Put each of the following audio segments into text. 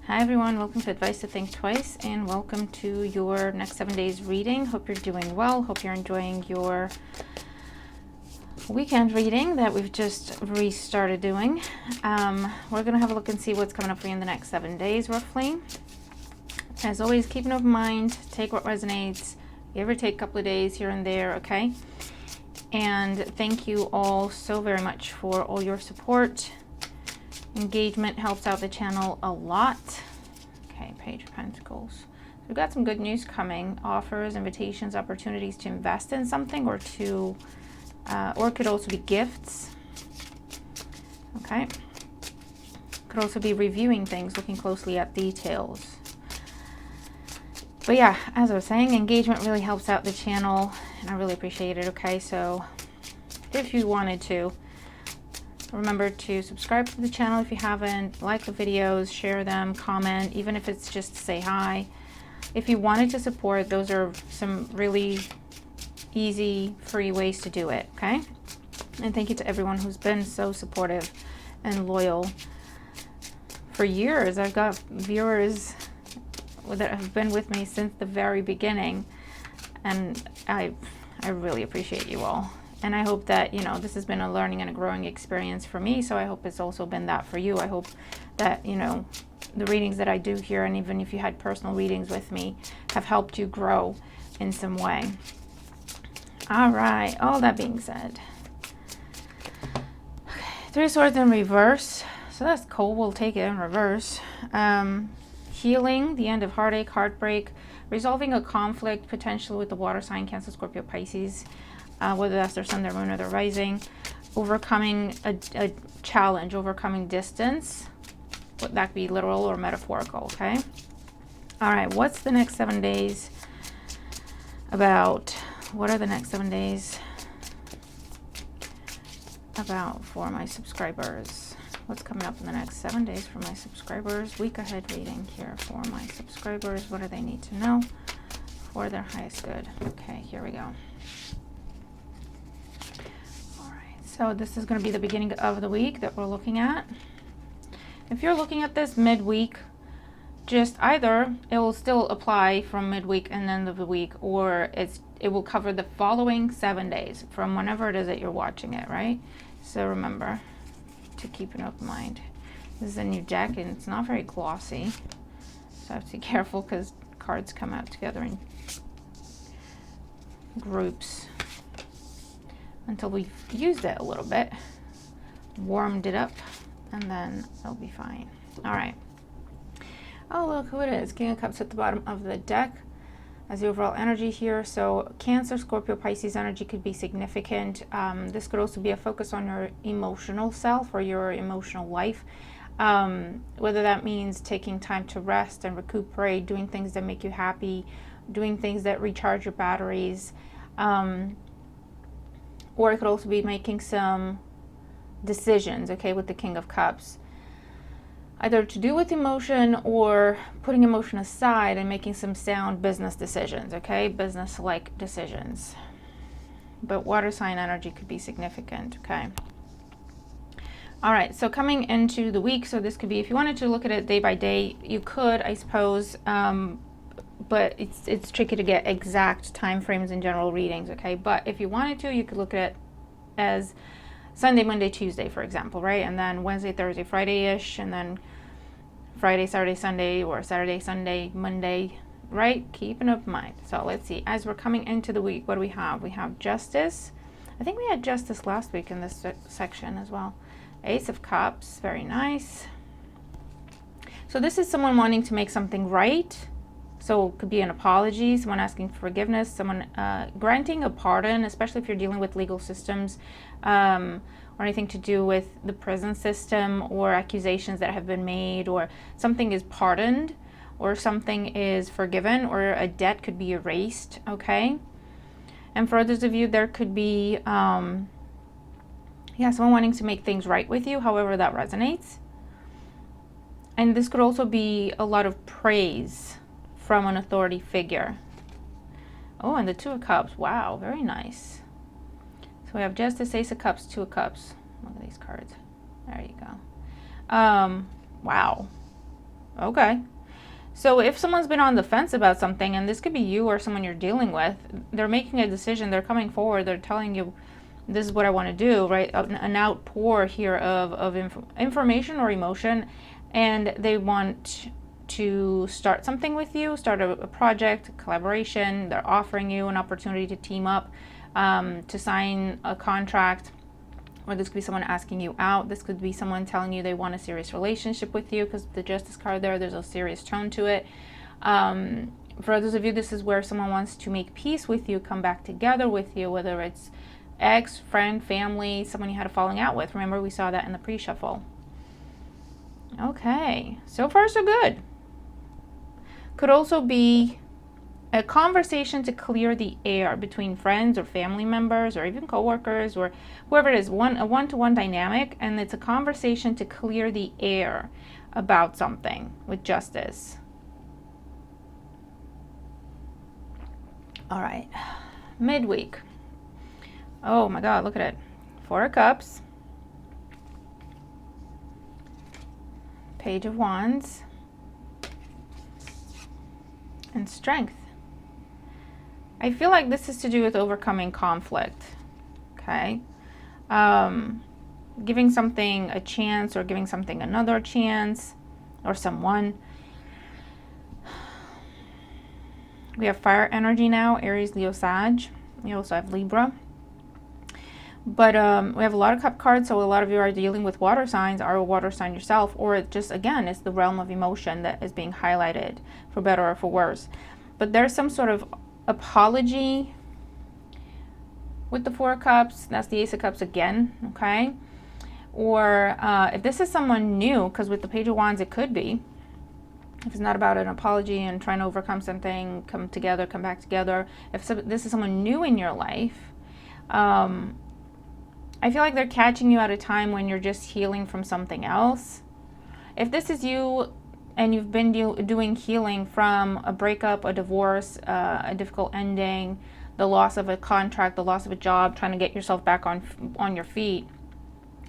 Hi everyone, welcome to Advice to Think Twice and welcome to your next 7 days reading. Hope you're doing well. Hope you're enjoying your weekend reading that we've just restarted doing. We're going to have a look and see what's coming up for you in the next 7 days roughly. As always, keep an open mind, take what resonates, give or take a couple of days here and there, okay? And thank you all so very much for all your support. Engagement helps out the channel a lot. Okay, Page of Pentacles. So we've got some good news coming. Offers, invitations, opportunities to invest in something or to, or it could also be gifts. Okay. Could also be reviewing things, looking closely at details. But yeah, as I was saying, engagement really helps out the channel and I really appreciate it, okay? So if you wanted to, remember to subscribe to the channel if you haven't, like the videos, share them, comment, even if it's just to say hi. If you wanted to support, those are some really easy, free ways to do it, okay? And thank you to everyone who's been so supportive and loyal for years. I've got viewers that have been with me since the very beginning, and I really appreciate you all. And I hope that, you know, this has been a learning and a growing experience for me, so I hope it's also been that for you. I hope that, you know, the readings that I do here, and even if you had personal readings with me, have helped you grow in some way. All right, all that being said. Okay, Three of Swords in reverse. So that's cool. We'll take it in reverse. Healing, the end of heartache, heartbreak, resolving a conflict, potentially with the water sign, Cancer, Scorpio, Pisces. Whether that's their sun, their moon, or their rising, overcoming a challenge, overcoming distance. That could be literal or metaphorical, okay? All right, what's the next 7 days about? What are the next 7 days about for my subscribers? What's coming up in the next 7 days for my subscribers? Week ahead reading here for my subscribers. What do they need to know for their highest good? Okay, here we go. So this is going to be the beginning of the week that we're looking at. If you're looking at this midweek, just either it will still apply from midweek and end of the week, or it will cover the following 7 days from whenever it is that you're watching it, right? So remember to keep an open mind. This is a new deck and it's not very glossy, so I have to be careful because cards come out together in groups. Until we've used it a little bit, warmed it up, and then it'll be fine. All right. Oh, look who it is. King of Cups at the bottom of the deck as the overall energy here. So Cancer, Scorpio, Pisces energy could be significant. This could also be a focus on your emotional self or your emotional life. Whether that means taking time to rest and recuperate, doing things that make you happy, doing things that recharge your batteries. Or it could also be making some decisions, okay, with the King of Cups. Either to do with emotion or putting emotion aside and making some sound business decisions, okay, business-like decisions. But water sign energy could be significant, okay. All right, so coming into the week, so this could be, if you wanted to look at it day by day, you could, I suppose, but it's tricky to get exact time frames in general readings, okay? But if you wanted to, you could look at it as Sunday, Monday, Tuesday, for example, right? And then Wednesday, Thursday, Friday-ish, and then Friday, Saturday, Sunday, or Saturday, Sunday, Monday, right? Keep an open mind. So let's see. As we're coming into the week, what do we have? We have Justice. I think we had Justice last week in this section as well. Ace of Cups, very nice. So this is someone wanting to make something right. So it could be an apology, someone asking for forgiveness, someone granting a pardon, especially if you're dealing with legal systems or anything to do with the prison system or accusations that have been made, or something is pardoned or something is forgiven, or a debt could be erased, okay? And for others of you, there could be, someone wanting to make things right with you, however that resonates. And this could also be a lot of praise from an authority figure. Oh, and the Two of Cups. Wow, very nice. So we have Justice, Ace of Cups, Two of Cups. Look at these cards. There you go. Wow. Okay. So if someone's been on the fence about something, and this could be you or someone you're dealing with, they're making a decision, they're coming forward, they're telling you, this is what I want to do, right? An outpour here of information or emotion, and they want to start something with you, start a project, a collaboration. They're offering you an opportunity to team up, to sign a contract. Or this could be someone asking you out. This could be someone telling you they want a serious relationship with you, because the Justice card there's a serious tone to it. For others of you, this is where someone wants to make peace with you, come back together with you, whether it's ex, friend, family, someone you had a falling out with. Remember, we saw that in the pre-shuffle. Okay, so far so good. Could also be a conversation to clear the air between friends or family members or even coworkers or whoever it is, a one-to-one dynamic, and it's a conversation to clear the air about something with Justice. All right, midweek. Oh my God, look at it. 4 of Cups, Page of Wands, and Strength. I feel like this is to do with overcoming conflict, okay? Giving something a chance or giving something another chance, or someone. We have fire energy now, Aries, Leo, Sag. We also have Libra. But we have a lot of cup cards, so a lot of you are dealing with water signs, are a water sign yourself, or it just, again, it's the realm of emotion that is being highlighted, for better or for worse. But there's some sort of apology with the 4 of Cups. That's the Ace of Cups again, okay? Or if this is someone new, because with the Page of Wands it could be, if it's not about an apology and trying to overcome something, come together, come back together. If this is someone new in your life, I feel like they're catching you at a time when you're just healing from something else. If this is you and you've been doing healing from a breakup, a divorce, a difficult ending, the loss of a contract, the loss of a job, trying to get yourself back on your feet,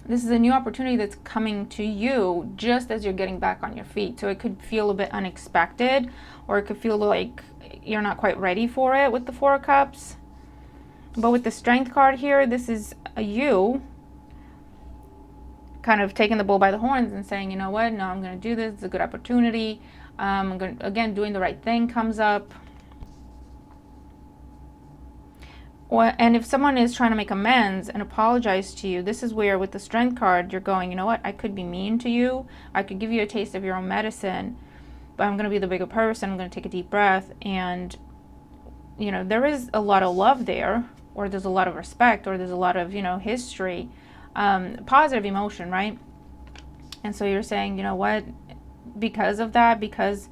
this is a new opportunity that's coming to you just as you're getting back on your feet. So it could feel a bit unexpected, or it could feel like you're not quite ready for it with the 4 of Cups. But with the Strength card here, this is you kind of taking the bull by the horns and saying, you know what, no, I'm going to do this. It's a good opportunity. I'm going to, again, doing the right thing comes up. And if someone is trying to make amends and apologize to you, this is where with the Strength card, you're going, you know what, I could be mean to you. I could give you a taste of your own medicine, but I'm going to be the bigger person. I'm going to take a deep breath. And, you know, there is a lot of love there, or there's a lot of respect, or there's a lot of, you know, history, positive emotion, right? And so you're saying, you know what, because of that, because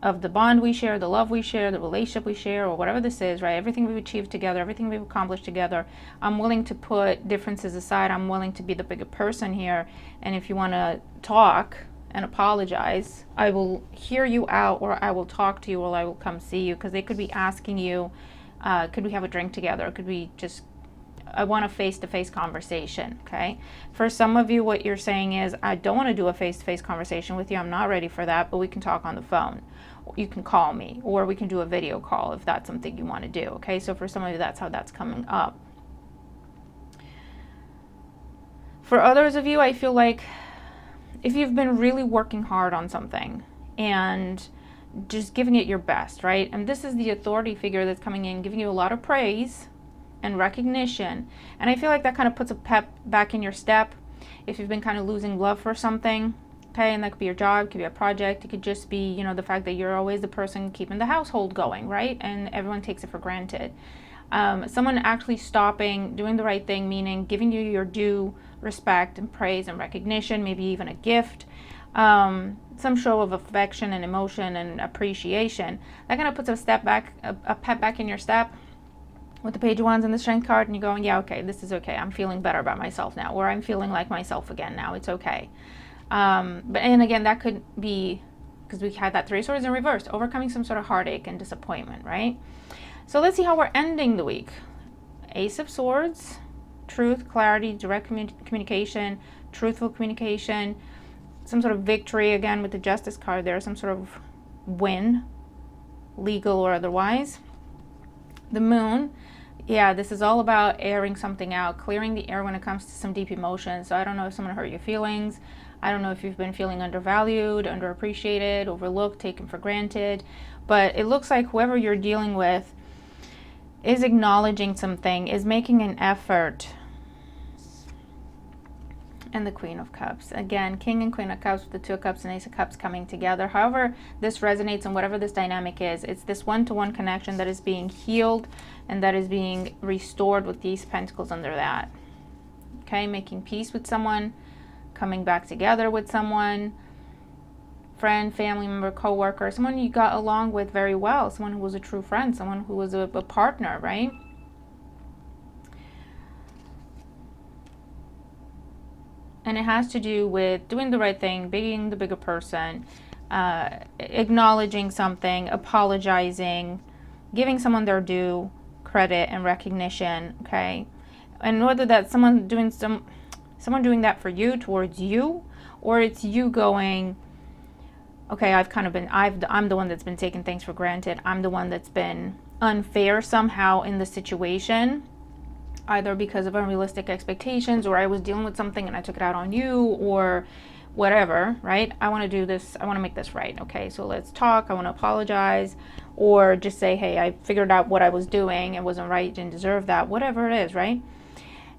of the bond we share, the love we share, the relationship we share, or whatever this is, right? Everything we've achieved together, everything we've accomplished together, I'm willing to put differences aside. I'm willing to be the bigger person here. And if you want to talk and apologize, I will hear you out, or I will talk to you, or I will come see you, because they could be asking you, could we have a drink together? Could we just, I want a face-to-face conversation, okay? For some of you, what you're saying is, I don't want to do a face-to-face conversation with you. I'm not ready for that, but we can talk on the phone. You can call me, or we can do a video call if that's something you want to do, okay? So for some of you, that's how that's coming up. For others of you, I feel like if you've been really working hard on something and just giving it your best, right? And this is the authority figure that's coming in, giving you a lot of praise and recognition. And I feel like that kind of puts a pep back in your step. If you've been kind of losing love for something, okay, and that could be your job, could be a project, it could just be, you know, the fact that you're always the person keeping the household going, right? And everyone takes it for granted. Someone actually stopping, doing the right thing, meaning giving you your due respect and praise and recognition, maybe even a gift, some show of affection and emotion and appreciation. That kind of puts a step back, a pep back in your step with the Page of Wands and the Strength card, and you're going, yeah, okay, this is okay. I'm feeling better about myself now, or I'm feeling like myself again now. It's okay. And again, that could be because we had that 3 of Swords in reverse, overcoming some sort of heartache and disappointment, right? So let's see how we're ending the week. Ace of Swords, truth, clarity, direct communication, truthful communication. some sort of victory, again, with the Justice card there, some sort of win, legal or otherwise. The Moon, yeah, this is all about airing something out, clearing the air when it comes to some deep emotions. So I don't know if someone hurt your feelings. I don't know if you've been feeling undervalued, underappreciated, overlooked, taken for granted. But it looks like whoever you're dealing with is acknowledging something, is making an effort. And the Queen of Cups. Again, King and Queen of Cups with the Two of Cups and Ace of Cups coming together. However this resonates and whatever this dynamic is, it's this one-to-one connection that is being healed and that is being restored with these Pentacles under that. Okay, making peace with someone, coming back together with someone, friend, family member, co-worker, someone you got along with very well, someone who was a true friend, someone who was a partner, right? And it has to do with doing the right thing, being the bigger person, acknowledging something, apologizing, giving someone their due, credit and recognition, okay? And whether that's someone doing that for you, towards you, or it's you going, okay, I'm the one that's been taking things for granted. I'm the one that's been unfair somehow in the situation, either because of unrealistic expectations, or I was dealing with something and I took it out on you, or whatever, right? I want to do this, I want to make this right, okay? So let's talk, I want to apologize, or just say, hey, I figured out what I was doing, it wasn't right, didn't deserve that, whatever it is, right?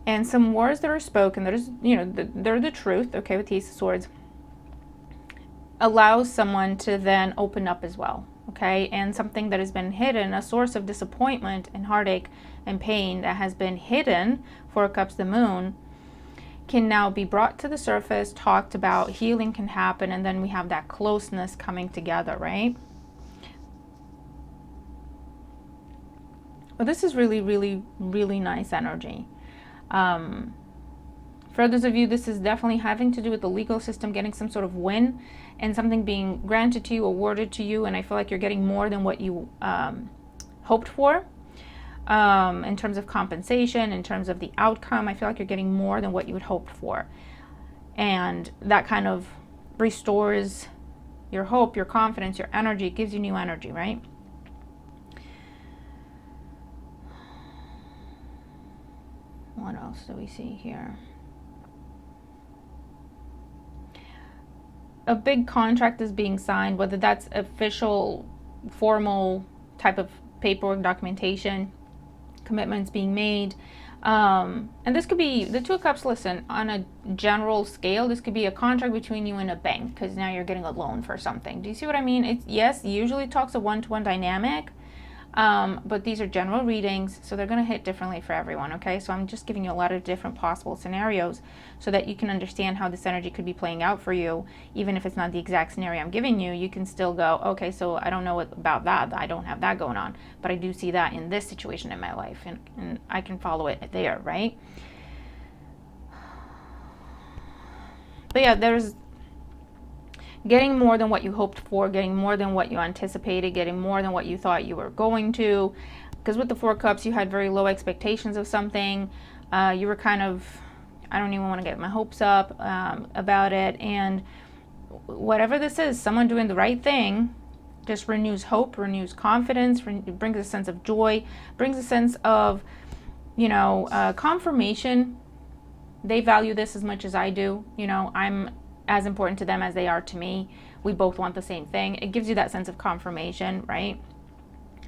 And some words that are spoken, that is, you know, they're the truth, okay, with the Ace of Swords, allows someone to then open up as well, okay? And something that has been hidden, a source of disappointment and heartache and pain that has been hidden, Four of Cups, the Moon, can now be brought to the surface, talked about, healing can happen, and then we have that closeness coming together, right? Well, this is really, really, really nice energy. For those of you, this is definitely having to do with the legal system, getting some sort of win and something being granted to you, awarded to you, and I feel like you're getting more than what you hoped for. In terms of compensation, in terms of the outcome, I feel like you're getting more than what you had hoped for. And that kind of restores your hope, your confidence, your energy. It gives you new energy, right? What else do we see here? A big contract is being signed, whether that's official, formal type of paperwork, documentation, commitments being made. And this could be, the Two of Cups, listen, on a general scale, this could be a contract between you and a bank, because now you're getting a loan for something. Do you see what I mean? It's, yes, usually talks a one-to-one dynamic, but these are general readings, so they're going to hit differently for everyone, okay? So I'm just giving you a lot of different possible scenarios so that you can understand how this energy could be playing out for you. Even if it's not the exact scenario I'm giving you, you can still go, okay, so I don't know about that. I don't have that going on, but I do see that in this situation in my life, and I can follow it there, right? But yeah, there's getting more than what you hoped for, getting more than what you anticipated, getting more than what you thought you were going to. Because with the Four of Cups, you had very low expectations of something. You were kind of, I don't even want to get my hopes up about it. And whatever this is, someone doing the right thing just renews hope, renews confidence, brings a sense of joy, brings a sense of, you know, confirmation. They value this as much as I do. You know, I'm as important to them as they are to me. We both want the same thing. It gives you that sense of confirmation, right?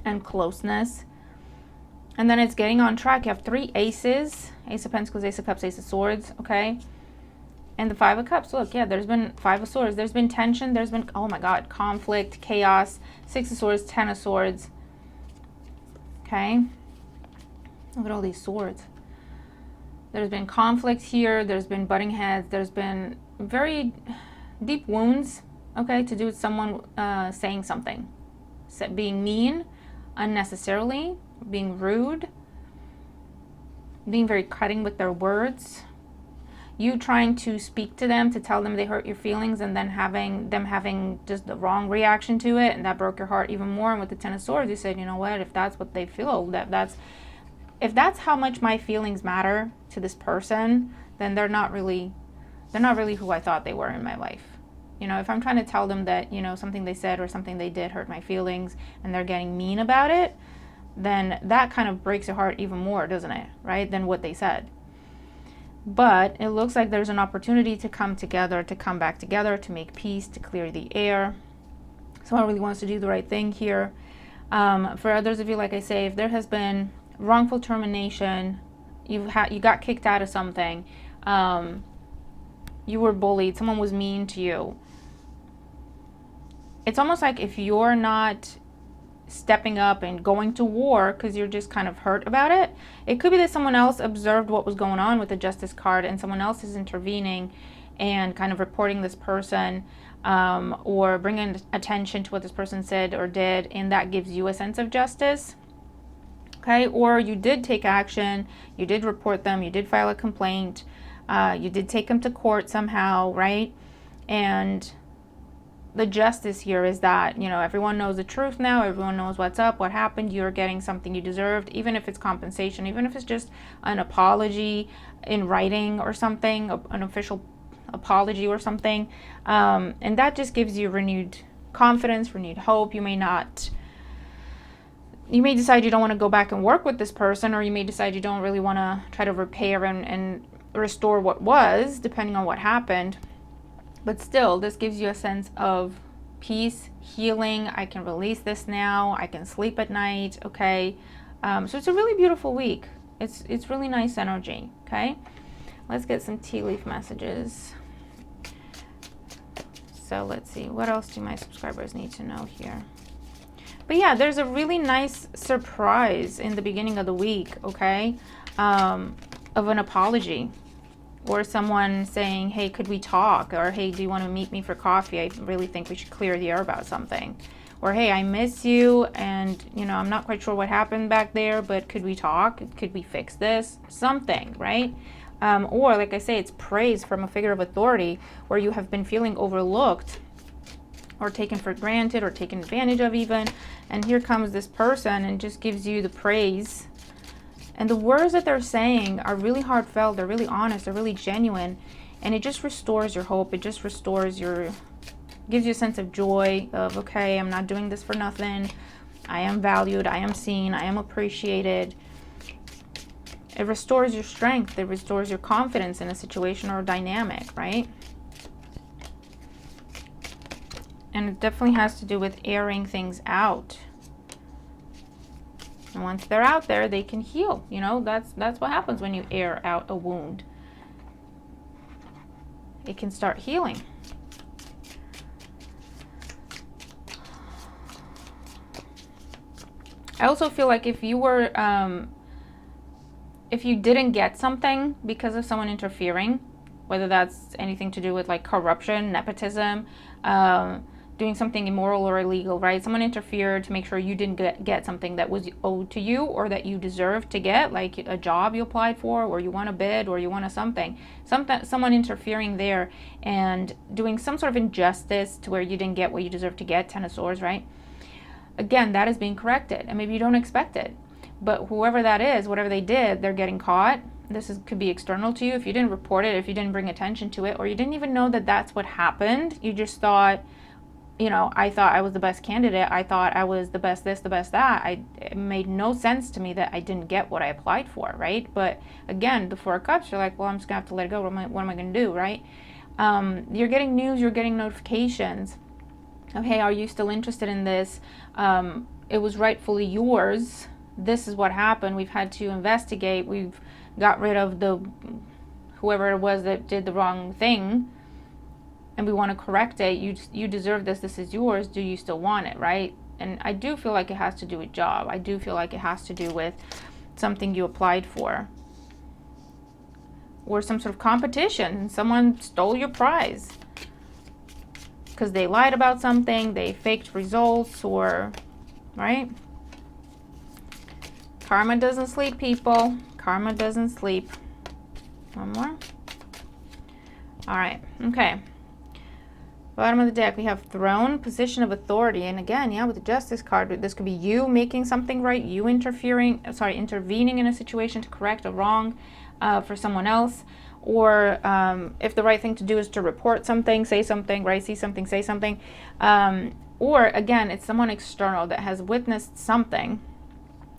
And closeness. And then it's getting on track. You have three aces: Ace of Pentacles, Ace of Cups, Ace of Swords, okay? And the Five of Cups. Look, yeah, there's been Five of Swords. There's been tension. There's been, oh my God, conflict, chaos. Six of Swords, Ten of Swords. Okay? Look at all these swords. There's been conflict here. There's been butting heads. There's been very deep wounds, okay, to do with someone saying something, being mean unnecessarily, being rude, being very cutting with their words, you trying to speak to them to tell them they hurt your feelings, and then having just the wrong reaction to it, and that broke your heart even more. And with the Ten of Swords, you said, you know what, if that's what they feel, if that's how much my feelings matter to this person, then they're not really who I thought they were in my life. You know, if I'm trying to tell them that, you know, something they said or something they did hurt my feelings and they're getting mean about it, then that kind of breaks your heart even more, doesn't it? Right? Than what they said. But it looks like there's an opportunity to come together, to come back together, to make peace, to clear the air. Someone really wants to do the right thing here. For others of you, like I say, if there has been wrongful termination, you got kicked out of something, you were bullied, someone was mean to you. It's almost like if you're not stepping up and going to war because you're just kind of hurt about it, it could be that someone else observed what was going on with the Justice card and someone else is intervening and kind of reporting this person, or bringing attention to what this person said or did, and that gives you a sense of justice. Okay, or you did take action, you did report them, you did file a complaint, you did take them to court somehow, right? And the justice here is that, you know, everyone knows the truth now, everyone knows what's up, what happened, you're getting something you deserved, even if it's compensation, even if it's just an apology in writing or something, an official apology or something, and that just gives you renewed confidence, renewed hope. You may decide you don't want to go back and work with this person, or you may decide you don't really want to try to repair and restore what was, depending on what happened. But still, this gives you a sense of peace, healing. I can release this now. I can sleep at night. Okay. So it's a really beautiful week. It's really nice energy. Okay. Let's get some tea leaf messages. So let's see. What else do my subscribers need to know here? But yeah, there's a really nice surprise in the beginning of the week. Okay. Of an apology. Or someone saying, hey, could we talk? Or, hey, do you want to meet me for coffee? I really think we should clear the air about something. Or, hey, I miss you, and, you know, I'm not quite sure what happened back there, but could we talk? Could we fix this? Something, right? Or, like I say, it's praise from a figure of authority where you have been feeling overlooked or taken for granted or taken advantage of even. And here comes this person and just gives you the praise. And the words that they're saying are really heartfelt, they're really honest, they're really genuine, and it just restores your hope, it just restores gives you a sense of joy of, okay, I'm not doing this for nothing, I am valued, I am seen, I am appreciated. It restores your strength, it restores your confidence in a situation or a dynamic, right? And it definitely has to do with airing things out. And once they're out there, they can heal. You know, that's what happens when you air out a wound. It can start healing. I also feel like if you were, if you didn't get something because of someone interfering, whether that's anything to do with like corruption, nepotism, doing something immoral or illegal, right? Someone interfered to make sure you didn't get something that was owed to you or that you deserved to get, like a job you applied for, or you won a bid, or you won a something. Someone interfering there and doing some sort of injustice to where you didn't get what you deserved to get, Ten of Swords, right? Again, that is being corrected, and maybe you don't expect it. But whoever that is, whatever they did, they're getting caught. Could be external to you. If you didn't report it, if you didn't bring attention to it, or you didn't even know that that's what happened, you just thought, you know, I thought I was the best candidate. I thought I was the best this, the best that. It made no sense to me that I didn't get what I applied for, right? But again, the Four of Cups, you're like, well, I'm just going to have to let it go. What am I going to do, right? You're getting news, you're getting notifications of, hey, are you still interested in this? It was rightfully yours. This is what happened. We've had to investigate. We've got rid of whoever it was that did the wrong thing, and we want to correct it. You deserve this. This is yours. Do you still want it, right? And I do feel like it has to do with job. I do feel like it has to do with something you applied for, or some sort of competition. Someone stole your prize because they lied about something, they faked results, or, right? Karma doesn't sleep, people. Karma doesn't sleep. One more. All right. Okay. Bottom of the deck, we have Throne, position of authority. And again, yeah, with the Justice card, this could be you making something right, you intervening in a situation to correct a wrong for someone else, or if the right thing to do is to report something, say something, right? See something, say something. Or again, it's someone external that has witnessed something,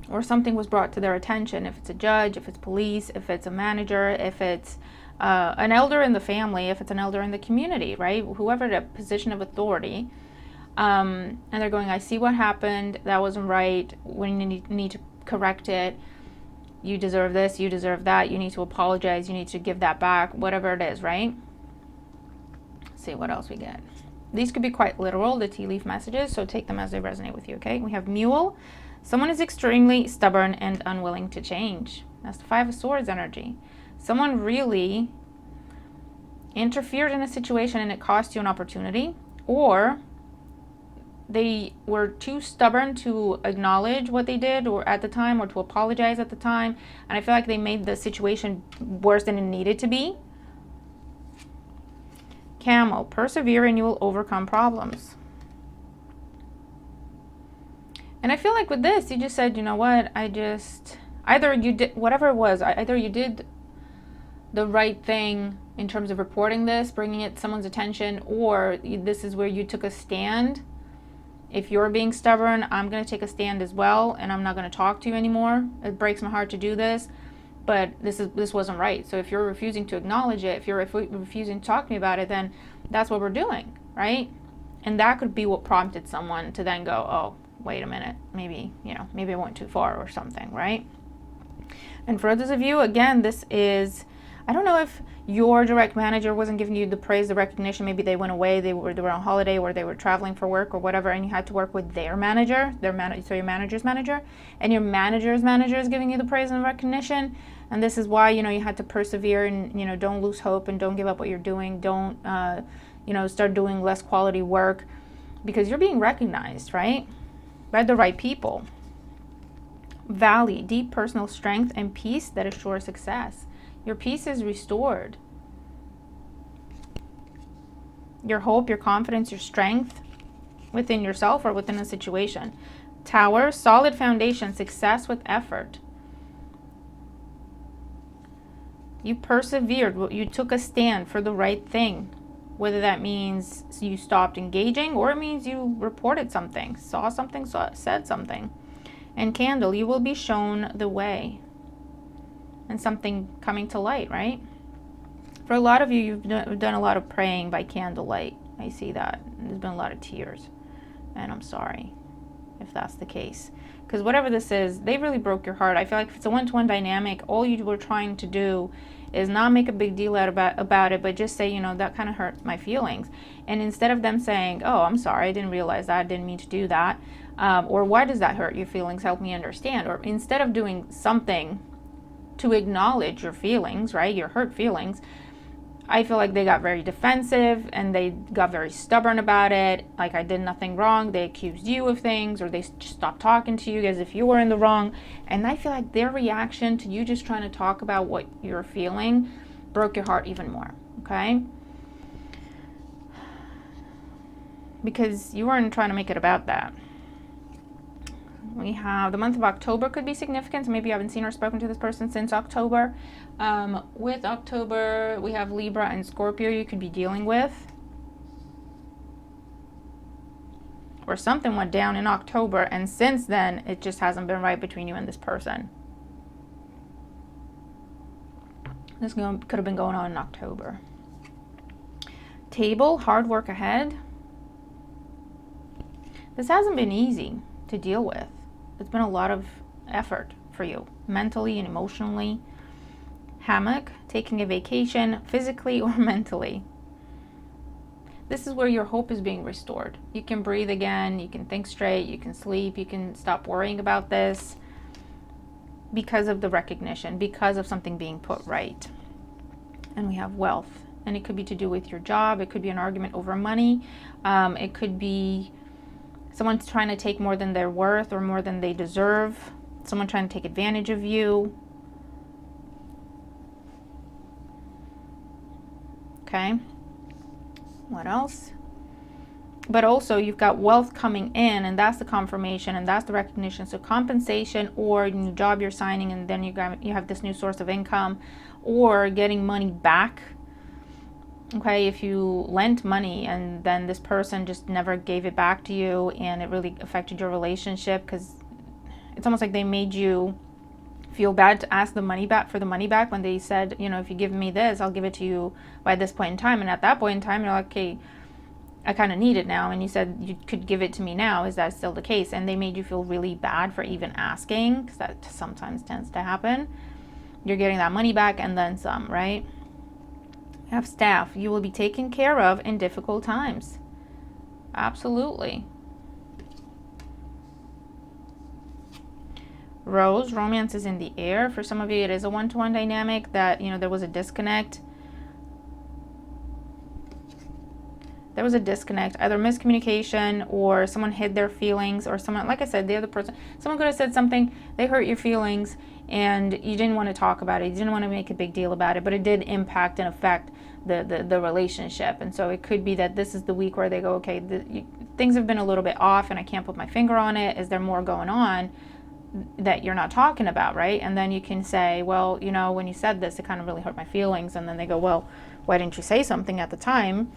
or something was brought to their attention. If it's a judge, if it's police, if it's a manager, if it's an elder in the family, if it's an elder in the community, right? Whoever the position of authority. And they're going, I see what happened. That wasn't right. We need to correct it. You deserve this. You deserve that. You need to apologize. You need to give that back. Whatever it is, right? Let's see what else we get. These could be quite literal, the tea leaf messages, so take them as they resonate with you, okay? We have Mule. Someone is extremely stubborn and unwilling to change. That's the Five of Swords energy. Someone really interfered in a situation and it cost you an opportunity, or they were too stubborn to acknowledge what they did or at the time, or to apologize at the time, and I feel like they made the situation worse than it needed to be. Camel, persevere and you will overcome problems. And I feel like with this, you just said, you know what, either you did, whatever it was, either you did the right thing in terms of reporting this, bringing it to someone's attention, or this is where you took a stand. If you're being stubborn, I'm going to take a stand as well, and I'm not going to talk to you anymore. It breaks my heart to do this, but this wasn't right. So if you're refusing to acknowledge it, if you're refusing to talk to me about it, then that's what we're doing, right? And that could be what prompted someone to then go, oh, wait a minute, maybe I went too far or something, right? And for others of you, again, this is, I don't know if your direct manager wasn't giving you the praise, the recognition. Maybe they went away, they were on holiday, or they were traveling for work or whatever, and you had to work with their manager, so your manager's manager, and your manager's manager is giving you the praise and recognition. And this is why, you had to persevere and, don't lose hope and don't give up what you're doing. Don't, start doing less quality work, because you're being recognized, right? By the right people. Valley, deep personal strength and peace that assures success. Your peace is restored. Your hope, your confidence, your strength within yourself or within a situation. Tower, solid foundation, success with effort. You persevered. You took a stand for the right thing. Whether that means you stopped engaging, or it means you reported something, saw something, said something. And Candle, you will be shown the way. And something coming to light, right? For a lot of you, you've done a lot of praying by candlelight. I see that. There's been a lot of tears. And I'm sorry if that's the case. Because whatever this is, they really broke your heart. I feel like if it's a one-to-one dynamic, all you were trying to do is not make a big deal out about it, but just say, that kind of hurt my feelings. And instead of them saying, oh, I'm sorry, I didn't realize that, I didn't mean to do that, or why does that hurt your feelings, help me understand, or instead of doing something to acknowledge your feelings, right, your hurt feelings, I feel like they got very defensive and they got very stubborn about it, like I did nothing wrong. They accused you of things, or they just stopped talking to you as if you were in the wrong. And I feel like their reaction to you just trying to talk about what you're feeling broke your heart even more, okay? Because you weren't trying to make it about that. We have the month of October could be significant. So maybe you haven't seen or spoken to this person since October. With October, we have Libra and Scorpio you could be dealing with. Or something went down in October, and since then, it just hasn't been right between you and this person. This could have been going on in October. Table, hard work ahead. This hasn't been easy to deal with. It's been a lot of effort for you, mentally and emotionally. Hammock, taking a vacation, physically or mentally. This is where your hope is being restored. You can breathe again, you can think straight, you can sleep, you can stop worrying about this because of the recognition, because of something being put right. And we have wealth, and it could be to do with your job, it could be an argument over money, it could be someone's trying to take more than they're worth or more than they deserve. Someone trying to take advantage of you. Okay. What else? But also you've got wealth coming in, and that's the confirmation and that's the recognition. So compensation or new job you're signing, and then you have this new source of income, or getting money back. Okay, if you lent money and then this person just never gave it back to you, and it really affected your relationship, because it's almost like they made you feel bad to ask the money back for the money back, when they said, you know, if you give me this, I'll give it to you by this point in time. And at that point in time, you're like, okay, I kind of need it now, and you said you could give it to me now. Is that still the case? And they made you feel really bad for even asking, because that sometimes tends to happen. You're getting that money back and then some, right? Have staff. You will be taken care of in difficult times. Absolutely. Rose, romance is in the air. For some of you, it is a one-to-one dynamic that, you know, there was a disconnect. There was a disconnect, either miscommunication, or someone hid their feelings, or someone, like I said, the other person, someone could have said something, they hurt your feelings, and you didn't want to talk about it. You didn't want to make a big deal about it, but it did impact and affect the relationship. And so it could be that this is the week where they go, okay, things have been a little bit off and I can't put my finger on it. Is there more going on that you're not talking about, right? And then you can say, well, you know, when you said this, it kind of really hurt my feelings. And then they go, well, why didn't you say something at the time?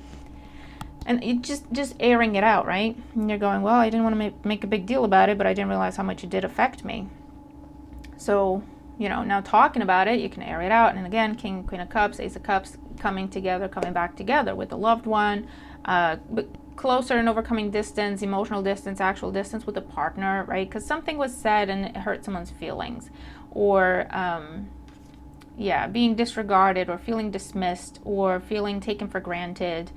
And it just airing it out, right? And you're going, well, I didn't want to make a big deal about it, but I didn't realize how much it did affect me. So, you know, now talking about it, you can air it out. And again, King, Queen of Cups, Ace of Cups, coming back together with a loved one, but closer and overcoming distance, emotional distance, actual distance with a partner, right? Because something was said and it hurt someone's feelings, or being disregarded, or feeling dismissed, or feeling taken for granted.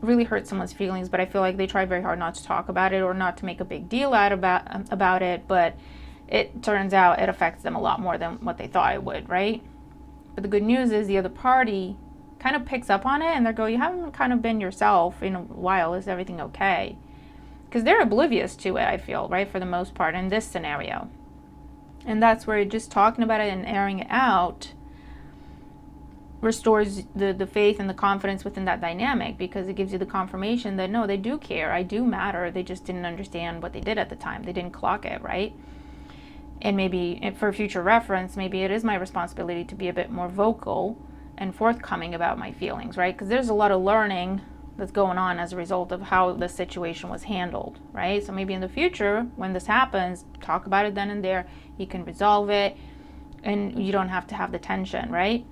Really hurt someone's feelings, but I feel like they tried very hard not to talk about it or not to make a big deal out about it, but it turns out it affects them a lot more than what they thought it would, right? But the good news is the other party kind of picks up on it, and they go, you haven't kind of been yourself in a while, is everything okay? Because they're oblivious to it, I feel, right, for the most part in this scenario. And that's where just talking about it and airing it out restores the faith and the confidence within that dynamic, because it gives you the confirmation that no, they do care, I do matter, they just didn't understand what they did at the time, they didn't clock it, right? And maybe for future reference, maybe it is my responsibility to be a bit more vocal and forthcoming about my feelings, right? Because there's a lot of learning that's going on as a result of how the situation was handled, right? So maybe in the future, when this happens, talk about it then and there, you can resolve it, and you don't have to have the tension, right?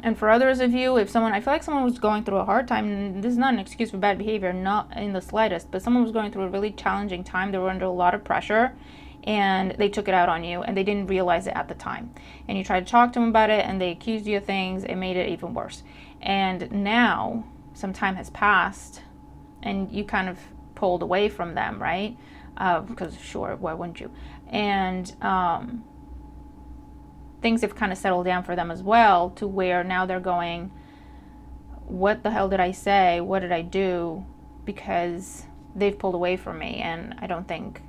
And for others of you, if someone, I feel like someone was going through a hard time, and this is not an excuse for bad behavior, not in the slightest, but someone was going through a really challenging time, they were under a lot of pressure, and they took it out on you, and they didn't realize it at the time. And you tried to talk to them about it, and they accused you of things, it made it even worse. And now, some time has passed, and you kind of pulled away from them, right? Because sure, why wouldn't you? And things have kind of settled down for them as well, to where now they're going, what the hell did I say? What did I do? Because they've pulled away from me, and I think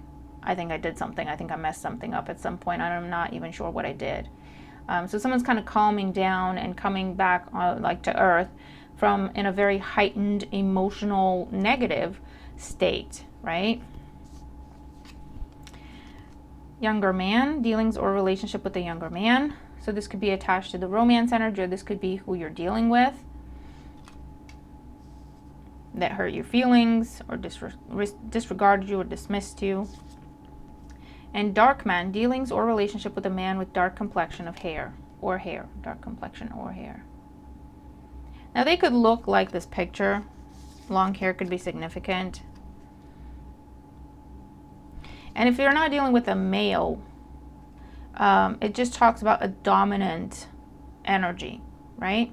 I did something. I think I messed something up at some point. I'm not even sure what I did. So someone's kind of calming down and coming back like to earth from in a very heightened emotional negative state, right? Younger man, dealings or relationship with a younger man. So this could be attached to the romance energy, or this could be who you're dealing with that hurt your feelings, or disregarded you or dismissed you. And dark man, dealings or relationship with a man with dark complexion of hair, dark complexion or hair. Now they could look like this picture. Long hair could be significant. And if you're not dealing with a male, it just talks about a dominant energy, right?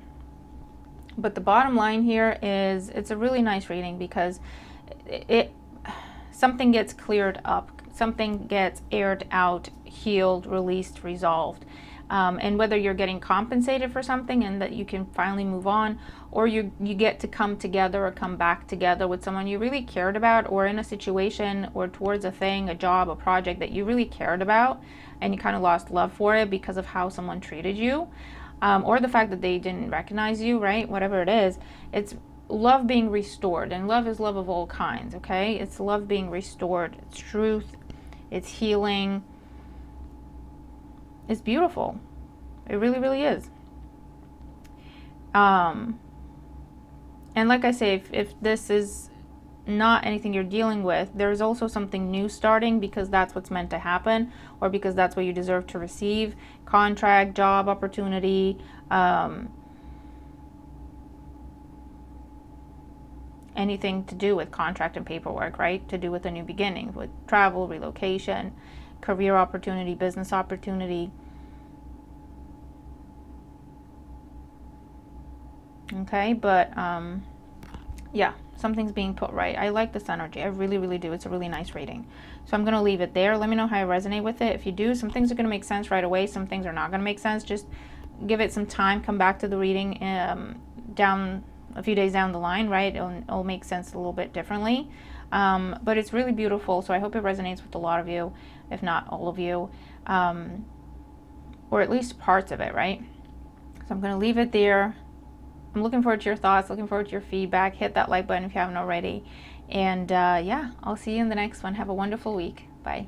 But the bottom line here is it's a really nice reading, because something gets cleared up, something gets aired out, healed, released, resolved. And whether you're getting compensated for something and that you can finally move on, or you get to come together or come back together with someone you really cared about, or in a situation or towards a thing, a job, a project that you really cared about, and you kind of lost love for it because of how someone treated you. or the fact that they didn't recognize you, right? Whatever it is, it's love being restored. And love is love of all kinds, okay? It's love being restored. It's truth. It's healing. It's beautiful. It really, really is. And like I say, if this is not anything you're dealing with, there's also something new starting, because that's what's meant to happen, or because that's what you deserve to receive. Contract, job opportunity, anything to do with contract and paperwork, right? To do with a new beginning, with travel, relocation, career opportunity, business opportunity. Okay, but yeah, something's being put right. I like this energy. I really, really do. It's a really nice reading. So I'm going to leave it there. Let me know how you resonate with it. If you do, some things are going to make sense right away. Some things are not going to make sense. Just give it some time. Come back to the reading down a few days down the line, right? It'll make sense a little bit differently. But it's really beautiful. So I hope it resonates with a lot of you, if not all of you, or at least parts of it, right? So I'm going to leave it there. I'm looking forward to your thoughts, looking forward to your feedback. Hit that like button if you haven't already. And yeah, I'll see you in the next one. Have a wonderful week. Bye.